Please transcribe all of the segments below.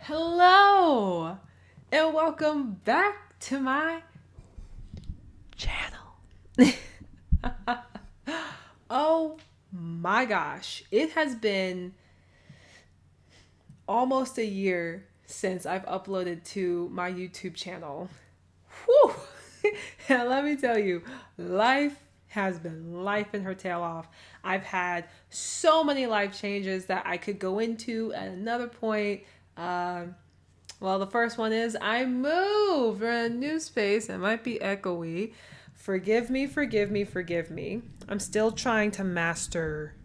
Hello and welcome back to my channel. Oh my gosh, it has been almost a year since I've uploaded to my YouTube channel. Whew. And let me tell you, life has been life in her tail off. I've had so many life changes that I could go into at another point. Well, the first one is I moved. We're in a new space. It might be echoey. Forgive me, forgive me, forgive me. I'm still trying to master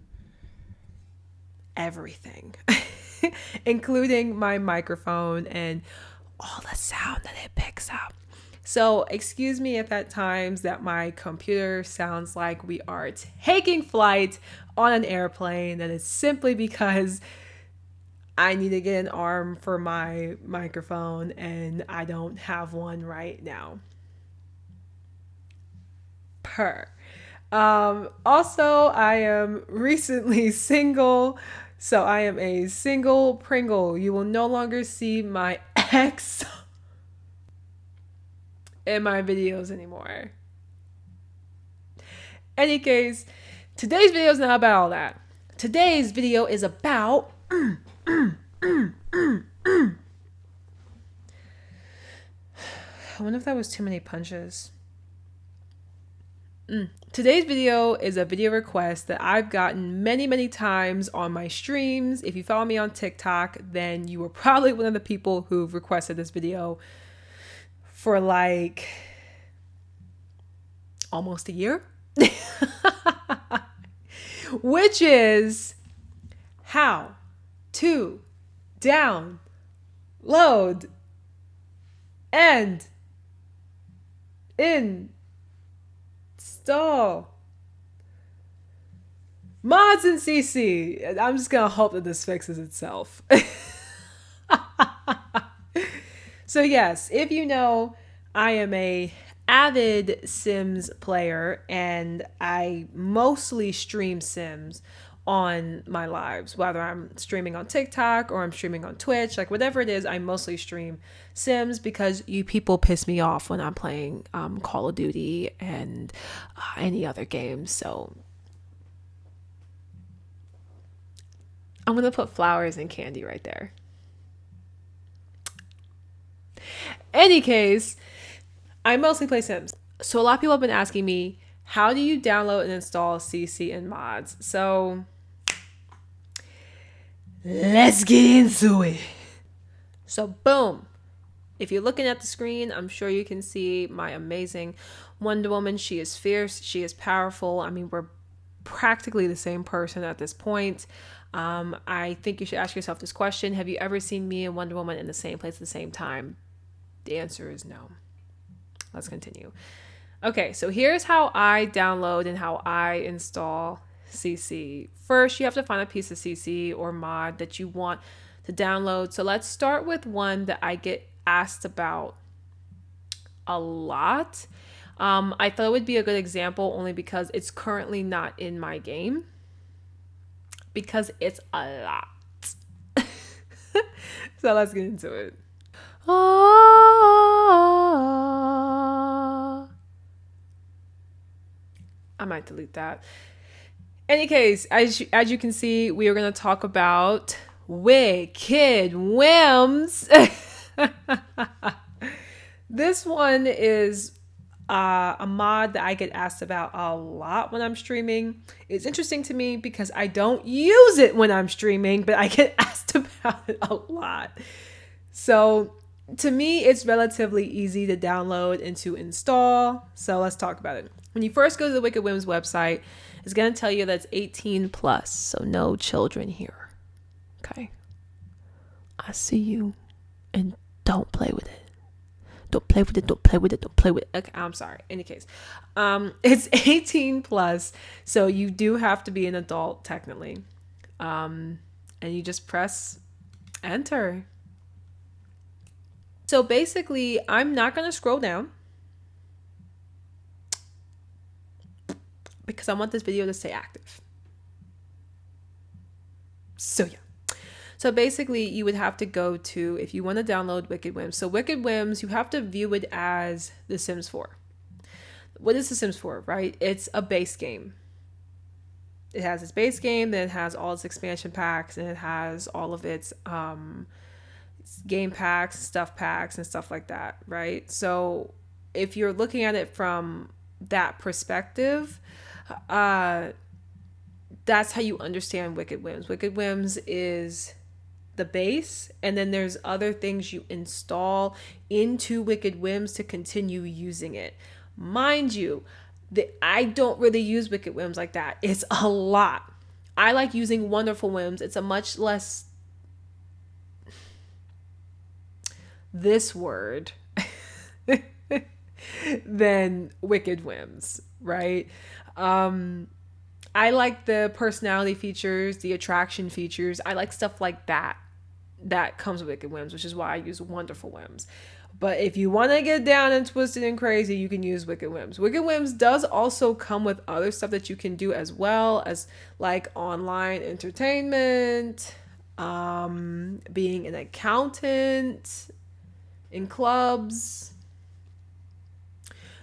everything, including my microphone and all the sound that it picks up. So, excuse me if at times that my computer sounds like we are taking flight on an airplane. That is simply because I need to get an arm for my microphone and I don't have one right now. Also, I am recently single, so I am a single Pringle. You will no longer see my ex in my videos anymore. Any case, today's video is not about all that. Today's video is about I wonder if that was too many punches. Today's video is a video request that I've gotten many times on my streams. If you follow me on TikTok, then you were probably one of the people who've requested this video for like almost a year. Which is how to download and install mods in CC. I'm just gonna hope that this fixes itself. So yes, if you know, I am a avid Sims player and I mostly stream Sims on my lives, whether I'm streaming on TikTok or I'm streaming on Twitch, like whatever it is, I mostly stream Sims because you people piss me off when I'm playing Call of Duty and any other games. So I'm gonna put flowers and candy right there. Any case, I mostly play Sims. So a lot of people have been asking me, how do you download and install CC and mods? So let's get into it. So boom. If you're looking at the screen, I'm sure you can see my amazing Wonder Woman. She is fierce. She is powerful. I mean, we're practically the same person at this point. I think you should ask yourself this question. Have you ever seen me and Wonder Woman in the same place at the same time? The answer is no. Let's continue. Okay, so here's how I download and how I install CC. First, you have to find a piece of CC or mod that you want to download. So let's start with one that I get asked about a lot. I thought it would be a good example only because it's currently not in my game. Because it's a lot. So let's get into it. I might delete that. Any case, as you can see, we are going to talk about wicked whims. This one is a mod that I get asked about a lot when I'm streaming. It's interesting to me because I don't use it when I'm streaming, but I get asked about it a lot. So to me, it's relatively easy to download and to install. So let's talk about it. When you first go to the Wicked Whims website, it's going to tell you that it's 18 plus. So no children here. Okay. I see you and don't play with it. Don't play with it. Don't play with it. Don't play with it. Okay, I'm sorry. In any case, it's 18 plus. So you do have to be an adult technically. And you just press enter. So basically, I'm not going to scroll down because I want this video to stay active. So yeah. So basically, you would have to go to, if you want to download Wicked Whims. So Wicked Whims, you have to view it as The Sims 4. What is The Sims 4, right? It's a base game. It has its base game, then it has all its expansion packs, and it has all of its game packs, stuff packs, and stuff like that, right? So if you're looking at it from that perspective, that's how you understand Wicked Whims. Wicked Whims is the base, and then there's other things you install into Wicked Whims to continue using it. Mind you, I don't really use Wicked Whims like that. It's a lot. I like using Wonderful Whims. It's a much less this word than Wicked Whims, right? I like the personality features, the attraction features. I like stuff like that comes with Wicked Whims, which is why I use Wonderful Whims. But if you want to get down and twisted and crazy, you can use Wicked Whims. Wicked Whims does also come with other stuff that you can do as well, as like online entertainment, being an accountant in clubs.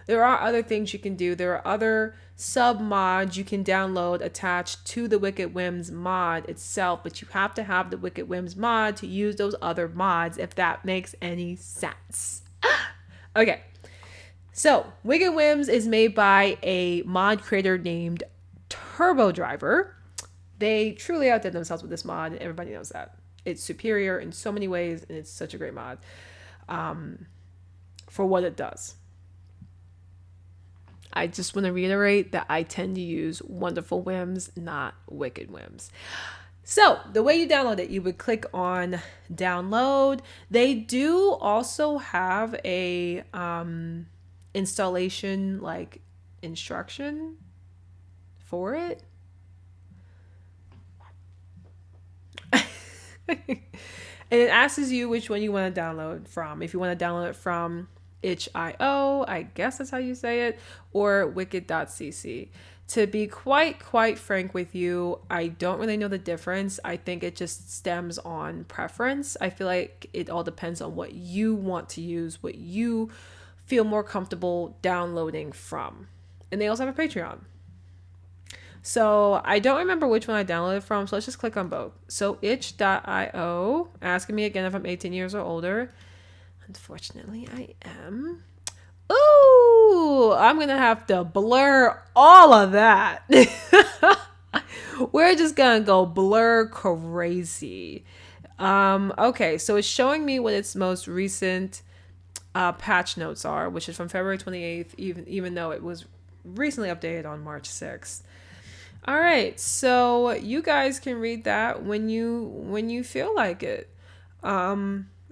There are other things you can do. There are other sub mods you can download attached to the Wicked Whims mod itself, but you have to have the Wicked Whims mod to use those other mods, if that makes any sense. Okay, so Wicked Whims is made by a mod creator named Turbo Driver. They truly outdid themselves with this mod, and everybody knows that. It's superior in so many ways, and it's such a great mod for what it does. I just want to reiterate that I tend to use Wonderful Whims, not Wicked Whims. So the way you download it, you would click on download. They do also have a installation like instruction for it. And it asks you which one you want to download from. If you want to download it from itch.io, I guess that's how you say it, or wicked.cc. To be quite frank with you, I don't really know the difference. I think it just stems on preference. I feel like it all depends on what you want to use, what you feel more comfortable downloading from. And they also have a Patreon. So I don't remember which one I downloaded from, so let's just click on both. So itch.io, asking me again if I'm 18 years or older. Unfortunately, I am. Ooh, I'm going to have to blur all of that. We're just going to go blur crazy. Okay, so it's showing me what its most recent patch notes are, which is from February 28th, even though it was recently updated on March 6th. All right, so you guys can read that when you feel like it.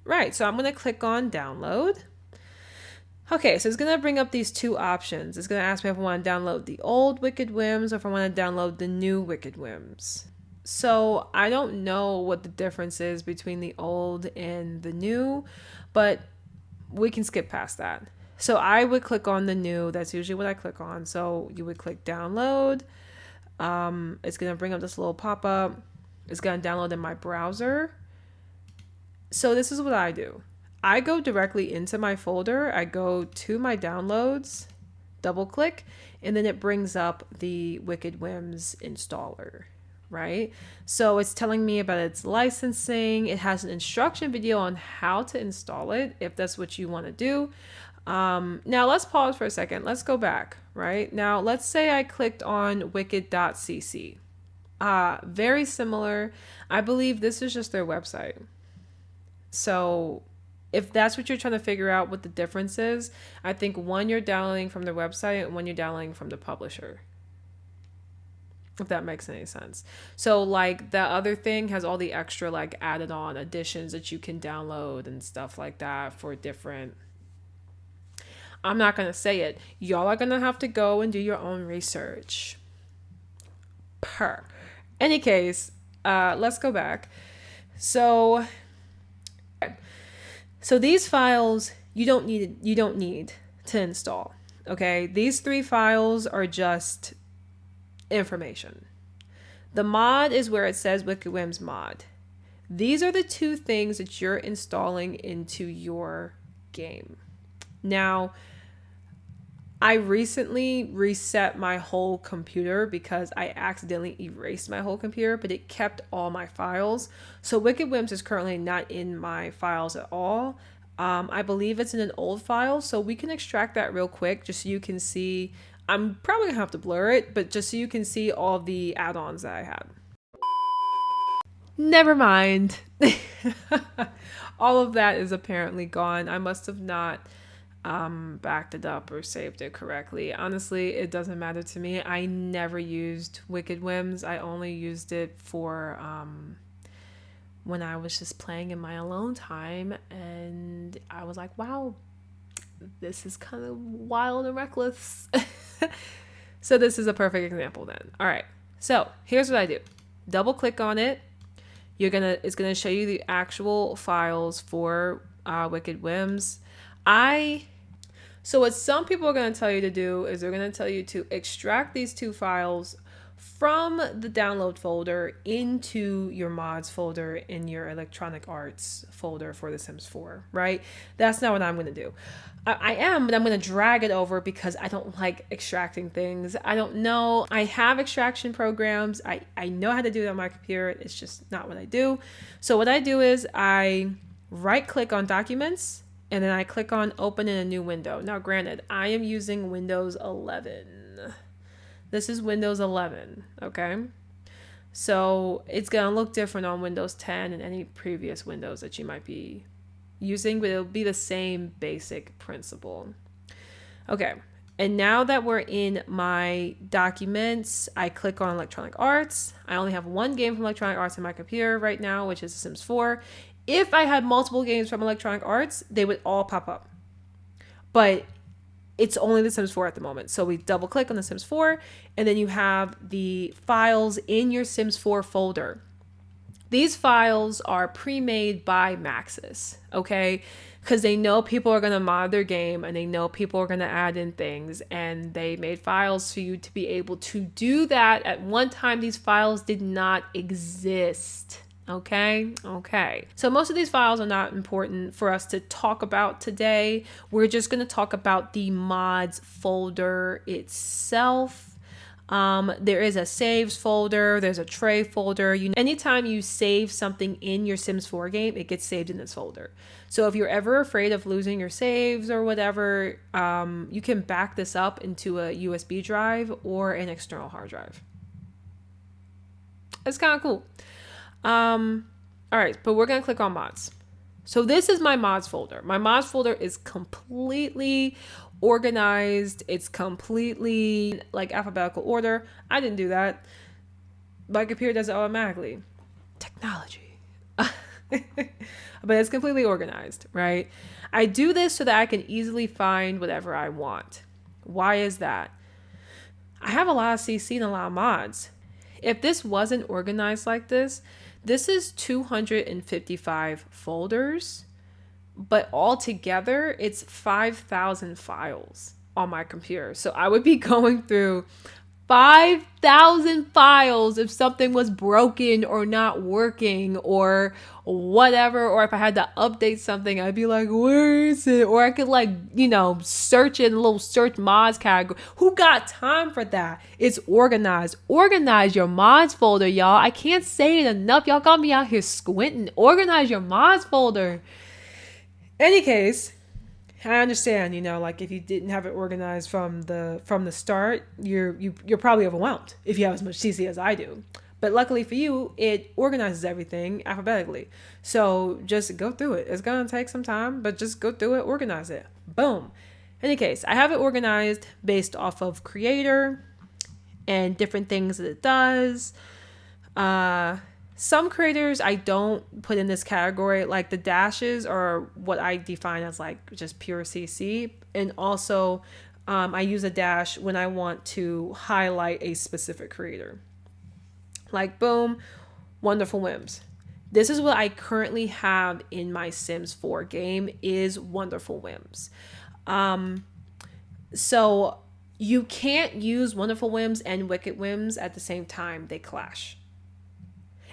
Right, so I'm going to click on download. Okay, so it's going to bring up these two options. It's going to ask me if I want to download the old Wicked Whims or if I want to download the new Wicked Whims. So I don't know what the difference is between the old and the new, but we can skip past that. So I would click on the new. That's usually what I click on. So you would click download. It's going to bring up this little pop-up. It's going to download in my browser. So this is what I do. I go directly into my folder. I go to my downloads, double click, and then it brings up the Wicked Whims installer, right? So it's telling me about its licensing. It has an instruction video on how to install it, if that's what you want to do. Now let's pause for a second. Let's go back, right? Now let's say I clicked on wicked.cc. Very similar. I believe this is just their website. So if that's what you're trying to figure out what the difference is, I think one you're downloading from their website and one you're downloading from the publisher. If that makes any sense. So like the other thing has all the extra like added on additions that you can download and stuff like that for different. I'm not going to say it. Y'all are going to have to go and do your own research. Any case, let's go back. So these files you don't need to install. Okay, these 3 files are just information. The mod is where it says Wicked Whims mod. These are the two things that you're installing into your game. Now, I recently reset my whole computer because I accidentally erased my whole computer, but it kept all my files. So Wicked Whims is currently not in my files at all. I believe it's in an old file, so we can extract that real quick just so you can see. I'm probably gonna have to blur it, but just so you can see all the add-ons that I had. Never mind. All of that is apparently gone. I must have not backed it up or saved it correctly. Honestly, it doesn't matter to me. I never used Wicked Whims. I only used it for when I was just playing in my alone time, and I was like, wow, this is kind of wild and reckless. So this is a perfect example then. All right, so here's what I do. Double click on it. It's gonna show you the actual files for Wicked Whims. So what some people are going to tell you to do is they're going to tell you to extract these two files from the download folder into your mods folder in your electronic arts folder for The Sims 4, right? That's not what I'm going to do. But I'm going to drag it over because I don't like extracting things. I don't know. I have extraction programs. I know how to do it on my computer. It's just not what I do. So what I do is I right click on documents, and then I click on open in a new window. Now, granted, I am using Windows 11. This is Windows 11, okay? So it's going to look different on Windows 10 and any previous Windows that you might be using, but it'll be the same basic principle. Okay, and now that we're in my documents, I click on Electronic Arts. I only have one game from Electronic Arts in my computer right now, which is The Sims 4. If I had multiple games from Electronic Arts, they would all pop up. But it's only The Sims 4 at the moment. So we double click on The Sims 4, and then you have the files in your Sims 4 folder. These files are pre-made by Maxis, okay? Because they know people are going to mod their game, and they know people are going to add in things, and they made files for you to be able to do that. At one time, these files did not exist. Okay. So most of these files are not important for us to talk about today. We're just going to talk about the mods folder itself. There is a saves folder. There's a tray folder. Anytime you save something in your Sims 4 game, it gets saved in this folder. So if you're ever afraid of losing your saves or whatever, you can back this up into a USB drive or an external hard drive. It's kind of cool. All right, but we're going to click on mods. So this is my mods folder. My mods folder is completely organized. It's completely like alphabetical order. I didn't do that. My computer does it automatically. Technology. But it's completely organized, right? I do this so that I can easily find whatever I want. Why is that? I have a lot of CC and a lot of mods. If this wasn't organized like this is 255 folders, but altogether it's 5,000 files on my computer. So I would be going through 5,000 files if something was broken or not working or whatever, or if I had to update something, I'd be like, where is it? Or I could search in a little search mods category. Who got time for that? It's organized. Organize your mods folder, y'all. I can't say it enough. Y'all got me out here squinting. Organize your mods folder. Any case, I understand, if you didn't have it organized from the start, you're probably overwhelmed if you have as much CC as I do. But luckily for you, it organizes everything alphabetically. So just go through it. It's going to take some time, but just go through it, organize it. Boom. In any case, I have it organized based off of creator and different things that it does. Some creators I don't put in this category, like the dashes are what I define as like just pure CC. And also I use a dash when I want to highlight a specific creator. Like boom, Wonderful Whims. This is what I currently have in my Sims 4 game is Wonderful Whims. So you can't use Wonderful Whims and Wicked Whims at the same time. They clash.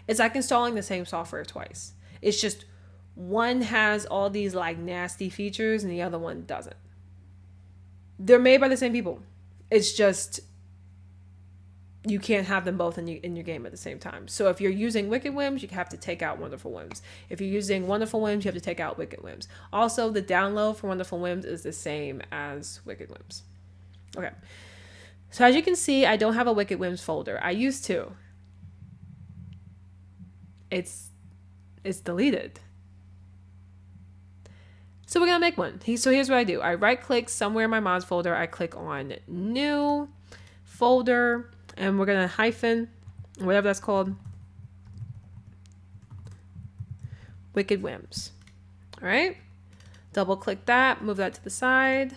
It's like installing the same software twice. It's just one has all these like nasty features and the other one doesn't. They're made by the same people. It's just you can't have them both in your game at the same time. So if you're using Wicked Whims, you have to take out Wonderful Whims. If you're using Wonderful Whims, you have to take out Wicked Whims. Also, the download for Wonderful Whims is the same as Wicked Whims. Okay. So as you can see, I don't have a Wicked Whims folder. I used to. It's deleted. So we're going to make one. So here's what I do. I right click somewhere in my mods folder. I click on new folder, and we're going to hyphen, whatever that's called, Wicked Whims. All right. Double click that, move that to the side.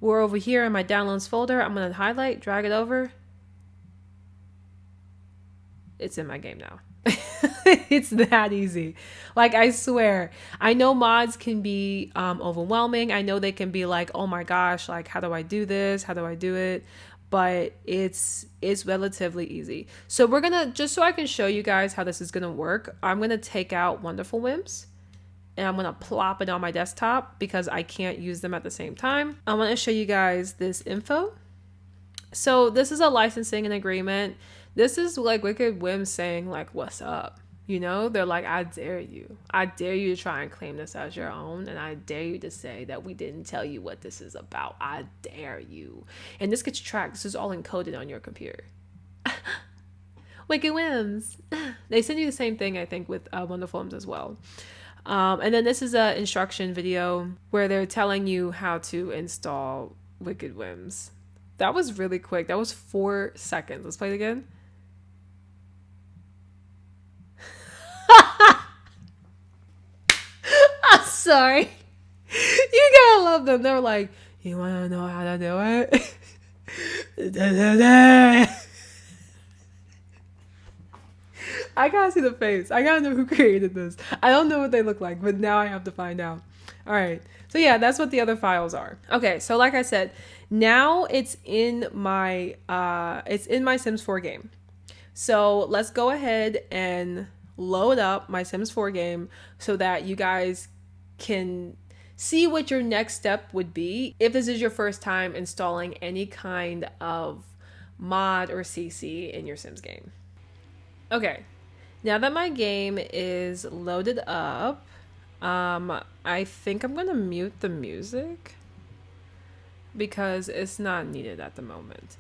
We're over here in my downloads folder. I'm going to highlight, drag it over. It's in my game now. It's that easy. Like, I swear, I know mods can be overwhelming. I know they can be like, oh my gosh, like, how do I do this? How do I do it? But it's relatively easy. So we're gonna, just so I can show you guys how this is gonna work, I'm gonna take out Wonderful Whims and I'm gonna plop it on my desktop because I can't use them at the same time. I'm gonna show you guys this info. So this is a licensing and agreement. This is like Wicked Whims saying like, what's up? You know, they're like, I dare you. I dare you to try and claim this as your own. And I dare you to say that we didn't tell you what this is about. I dare you. And this gets tracked. This is all encoded on your computer. Wicked Whims. They send you the same thing, I think, with Wonderful Whims as well. And then this is an instruction video where they're telling you how to install Wicked Whims. That was really quick. That was 4 seconds. Let's play it again. I'm sorry. You gotta love them. They're like, you wanna know how to do it? I gotta see the face. I gotta know who created this. I don't know what they look like, but now I have to find out. All right. So yeah, that's what the other files are. Okay. So like I said, now it's in my Sims 4 game. So let's go ahead and load up my Sims 4 game so that you guys can see what your next step would be if this is your first time installing any kind of mod or CC in your Sims game. Okay, now that my game is loaded up, I think I'm gonna mute the music because it's not needed at the moment.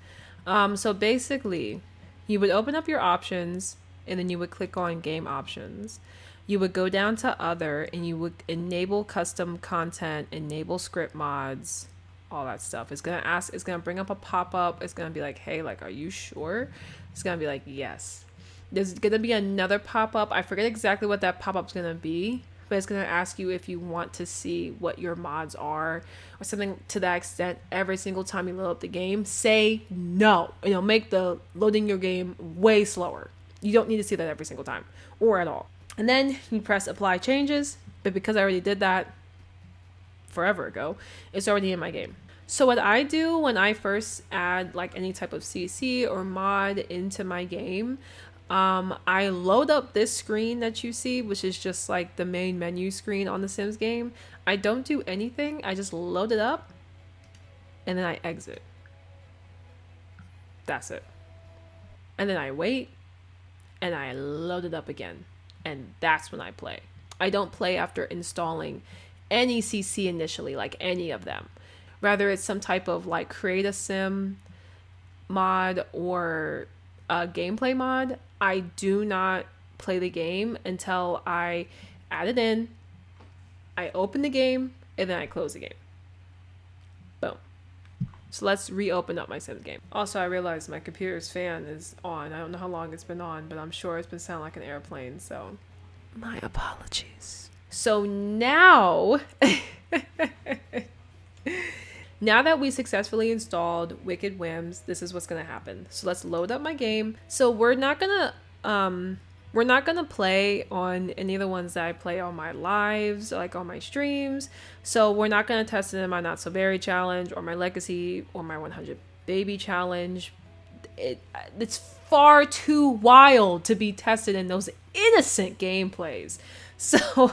So basically, you would open up your options and then you would click on game options. You would go down to other and you would enable custom content, enable script mods, all that stuff. It's gonna bring up a pop-up. It's gonna be like, hey, like, are you sure? It's gonna be like, yes. There's gonna be another pop-up. I forget exactly what that pop-up's gonna be, but it's gonna ask you if you want to see what your mods are or something to that extent. Every single time you load up the game, say no. And it'll make the loading your game way slower. You don't need to see that every single time or at all. And then you press apply changes, but because I already did that forever ago, it's already in my game. So what I do when I first add like any type of CC or mod into my game, I load up this screen that you see, which is just like the main menu screen on the Sims game. I don't do anything. I just load it up and then I exit. That's it. And then I wait and I load it up again. And that's when I play. I don't play after installing any CC initially, like any of them. Rather, it's some type of like create a sim mod or a gameplay mod. I do not play the game until I add it in, I open the game, and then I close the game. Boom. So let's reopen up my Sims game. Also, I realized my computer's fan is on. I don't know how long it's been on, but I'm sure it's been sounding like an airplane, so my apologies. So now, now that we successfully installed Wicked Whims, this is what's gonna happen. So let's load up my game. So we're not gonna play on any of the ones that I play on my lives, like on my streams. So we're not gonna test it in my Not So Berry challenge or my Legacy or my 100 Baby challenge. It's far too wild to be tested in those innocent gameplays. So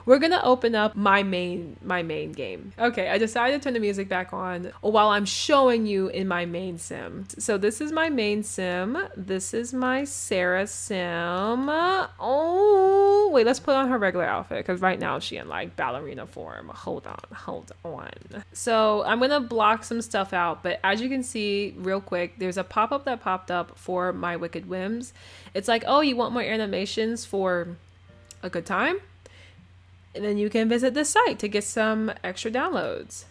we're gonna open up my main game. Okay, I decided to turn the music back on while I'm showing you in my main sim. So this is my main sim. This is my Sarah sim. Oh wait, let's put on her regular outfit because right now she's in like ballerina form. Hold on. So I'm gonna block some stuff out, but as you can see real quick, there's a pop-up that popped up for my Wicked Whims. It's like, oh, you want more animations for a good time? And then you can visit this site to get some extra downloads.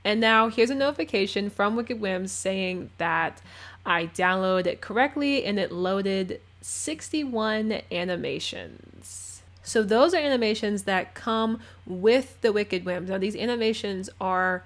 And now here's a notification from Wicked Whims saying that I downloaded it correctly and it loaded 61 animations. So those are animations that come with the Wicked Whims. Now these animations are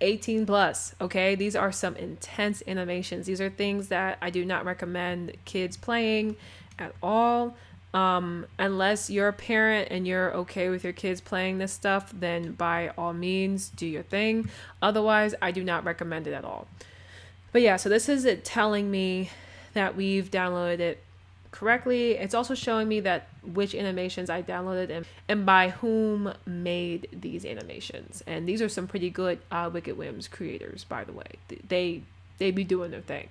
18 plus, okay? These are some intense animations. These are things that I do not recommend kids playing at all. Unless you're a parent and you're okay with your kids playing this stuff, then by all means do your thing. Otherwise, I do not recommend it at all. But yeah, so this is it telling me that we've downloaded it correctly. It's also showing me that which animations I downloaded and by whom made these animations. And these are some pretty good Wicked Whims creators, by the way. They be doing their thing.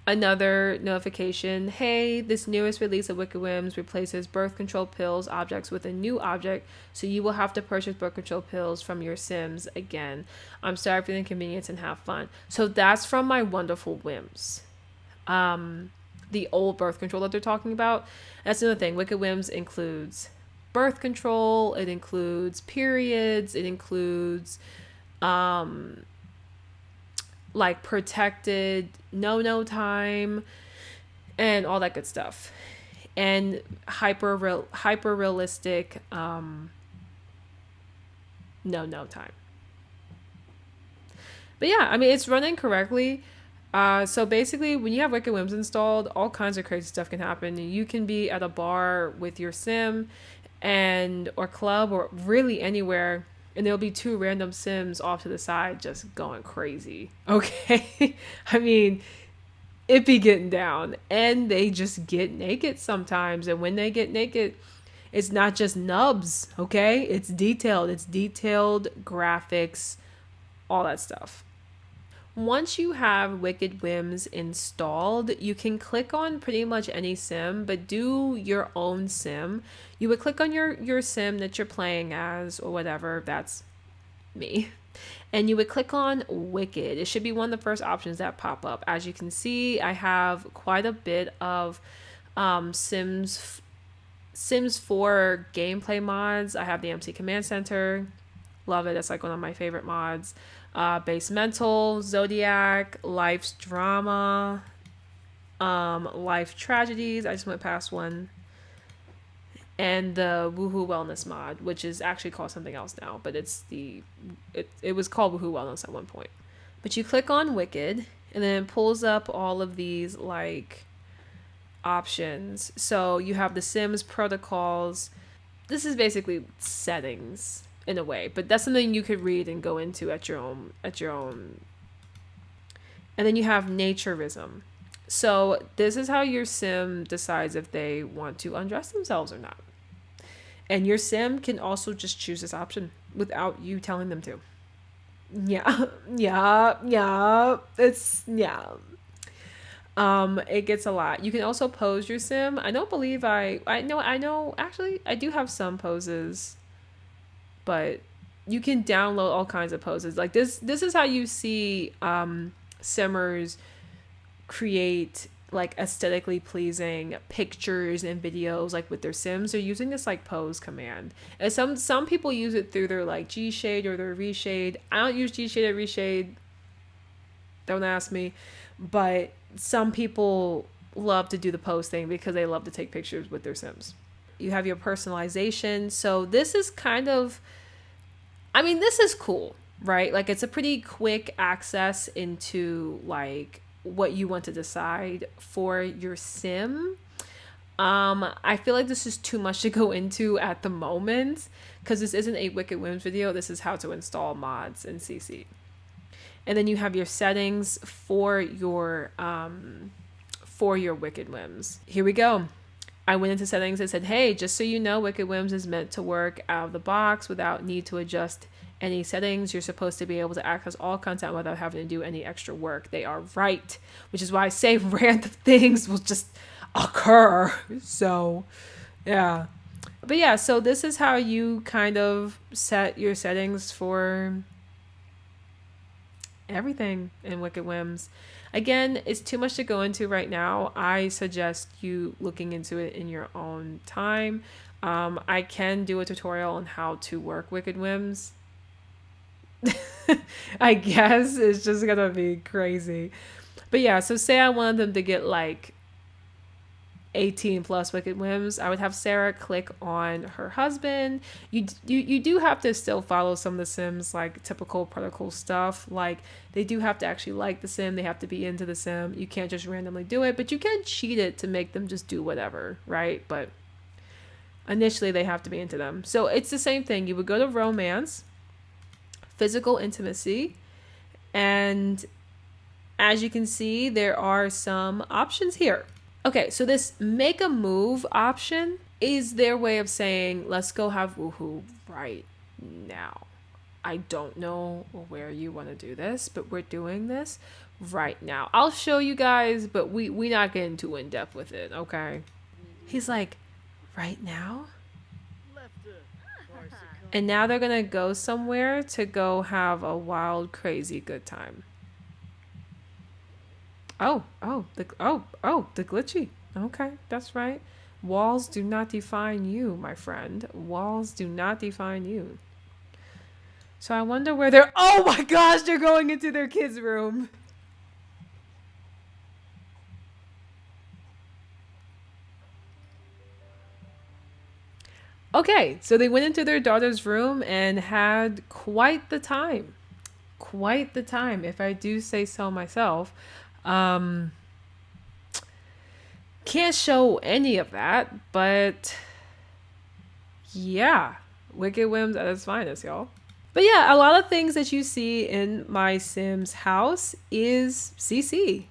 Another notification, hey, this newest release of Wicked Whims replaces birth control pills objects with a new object, so you will have to purchase birth control pills from your Sims again. I'm sorry for the inconvenience and have fun. So that's from my wonderful Whims. The old birth control that they're talking about. That's another thing. Wicked Whims includes birth control, it includes periods, it includes like protected no time and all that good stuff, and hyper realistic no time. But yeah, I mean, it's running correctly. So basically when you have Wicked Whims installed, all kinds of crazy stuff can happen. You can be at a bar with your sim or club or really anywhere, and there'll be two random Sims off to the side just going crazy. Okay? I mean, it be getting down. And they just get naked sometimes. And when they get naked, it's not just nubs, okay? It's detailed. It's detailed graphics, all that stuff. Once you have Wicked Whims installed, you can click on pretty much any sim, but do your own sim. You would click on your sim that you're playing as or whatever, that's me. And you would click on Wicked. It should be one of the first options that pop up. As you can see, I have quite a bit of Sims 4 gameplay mods. I have the MC Command Center. Love it. That's like one of my favorite mods. Base Mental, Zodiac, Life's Drama, Life Tragedies. I just went past one. And the Woohoo Wellness mod, which is actually called something else now, but it was called Woohoo Wellness at one point. But you click on Wicked, and then it pulls up all of these like options. So you have the Sims protocols. This is basically settings in a way, but that's something you could read and go into at your own. And then you have naturism. So this is how your sim decides if they want to undress themselves or not. And your sim can also just choose this option without you telling them to. Yeah. It gets a lot. You can also pose your sim. I know actually I do have some poses, but you can download all kinds of poses. Like this is how you see simmers create like aesthetically pleasing pictures and videos like with their sims. They're using this like pose command, and some people use it through their like G shade or their reshade. I don't use G shade or reshade, don't ask me, but some people love to do the pose thing because they love to take pictures with their sims. You have your personalization. So this is kind of, I mean, this is cool, right? Like it's a pretty quick access into like what you want to decide for your sim. I feel like this is too much to go into at the moment because this isn't a Wicked Whims video. This is how to install mods in CC. And then you have your settings for your Wicked Whims. Here we go. I went into settings and said, hey, just so you know, Wicked Whims is meant to work out of the box without need to adjust any settings. You're supposed to be able to access all content without having to do any extra work. They are right, which is why I say random things will just occur. So, yeah. But yeah, so this is how you kind of set your settings for everything in Wicked Whims. Again, it's too much to go into right now. I suggest you looking into it in your own time. I can do a tutorial on how to work Wicked Whims. I guess it's just gonna be crazy. But yeah, so say I wanted them to get like 18 plus Wicked Whims, I would have Sarah click on her husband. You do have to still follow some of the Sims, like typical protocol stuff. Like they do have to actually like the Sim. They have to be into the Sim. You can't just randomly do it, but you can cheat it to make them just do whatever, right? But initially they have to be into them. So it's the same thing. You would go to romance, physical intimacy, and as you can see, there are some options here. Okay, so this make a move option is their way of saying, let's go have woohoo right now. I don't know where you want to do this, but we're doing this right now. I'll show you guys, but we not getting too in depth with it, okay? He's like, right now? And now they're gonna go somewhere to go have a wild, crazy good time. The glitchy. Okay, that's right. Walls do not define you, my friend. Walls do not define you. So I wonder where they're... Oh my gosh, they're going into their kids' room. Okay, so they went into their daughter's room and had quite the time. Quite the time, if I do say so myself. Can't show any of that, but yeah, Wicked Whims at its finest, y'all. But yeah, a lot of things that you see in my Sims house is CC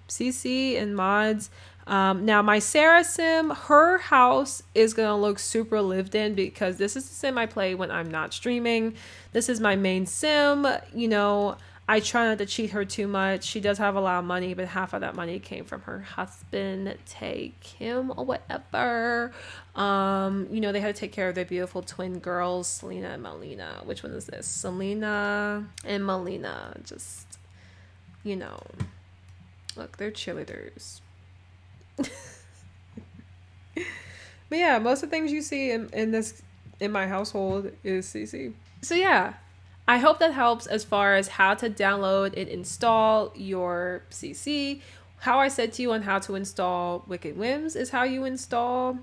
and mods. Now my Sarah Sim, her house is gonna look super lived in because this is the Sim I play when I'm not streaming. This is my main Sim, you know. I try not to cheat her too much. She does have a lot of money, but half of that money came from her husband. Take him or whatever. You know, they had to take care of their beautiful twin girls, Selena and Melina. Which one is this? Selena and Melina. Just, you know, look, they're cheerleaders. But yeah, most of the things you see in my household is CC. So yeah. I hope that helps as far as how to download and install your CC. How I said to you on how to install Wicked Whims is how you install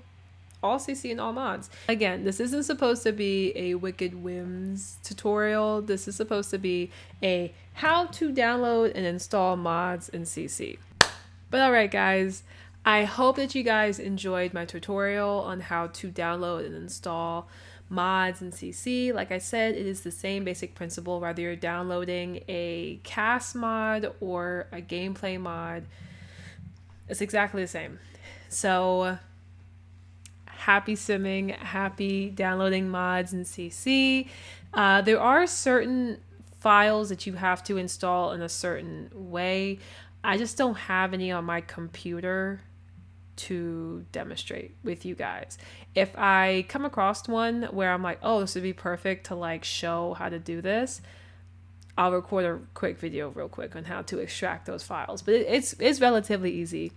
all CC and all mods. Again, this isn't supposed to be a Wicked Whims tutorial. This is supposed to be a how to download and install mods in CC. But alright guys, I hope that you guys enjoyed my tutorial on how to download and install mods and CC. Like I said, it is the same basic principle whether you're downloading a cast mod or a gameplay mod. It's exactly the same. So happy simming, happy downloading mods and CC. There are certain files that you have to install in a certain way. I just don't have any on my computer to demonstrate with you guys. If I come across one where I'm like, oh, this would be perfect to like show how to do this, I'll record a quick video real quick on how to extract those files. But it's relatively easy.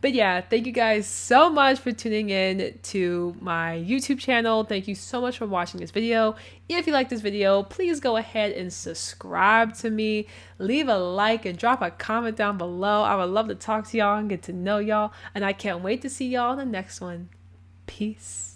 But yeah, thank you guys so much for tuning in to my YouTube channel. Thank you so much for watching this video. If you like this video, please go ahead and subscribe to me. Leave a like and drop a comment down below. I would love to talk to y'all and get to know y'all. And I can't wait to see y'all in the next one. Peace.